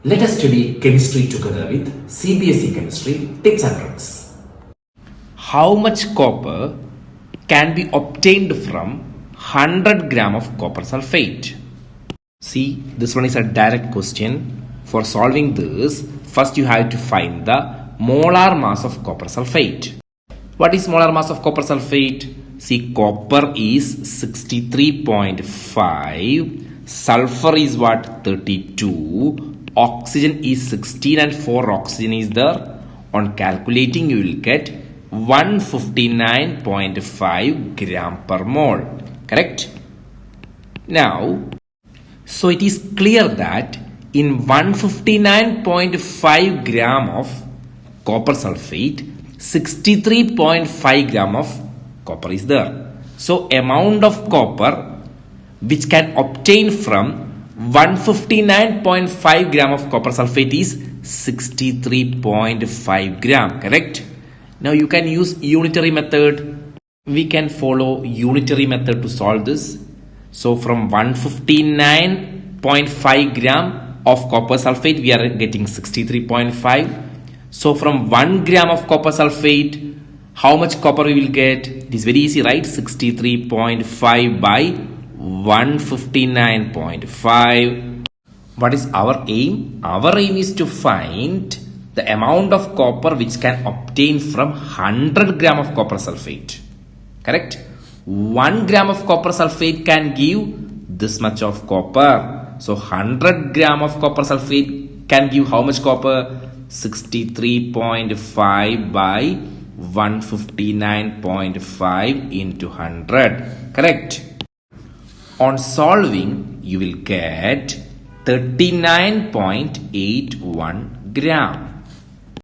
Let us study chemistry together with CBSE Chemistry tips and tricks. How much copper can be obtained from 100 gram of copper sulphate? See, this one is a direct question. For solving this, first you have to find the molar mass of copper sulphate. What is molar mass of copper sulphate? See, copper is 63.5, sulfur is what? 32, oxygen is 16 and 4 oxygen is there. On calculating you will get 159.5 gram per mole. Correct? Now, so it is clear that in 159.5 gram of copper sulphate, 63.5 gram of copper is there. So amount of copper which can obtain from 159.5 gram of copper sulphate is 63.5 gram. Correct? Now you can use unitary method. We can follow unitary method to solve this. So from 159.5 gram of copper sulphate we are getting 63.5. So from 1 gram of copper sulphate, how much copper we will get? It is very easy, right? 63.5 by 159.5. What is our aim? Our aim is to find the amount of copper which can obtain from 100 gram of copper sulphate. Correct? 1 gram of copper sulphate can give this much of copper. So 100 gram of copper sulphate can give how much copper? 63.5 by 159.5 into 100. Correct? On solving, you will get 39.81 gram.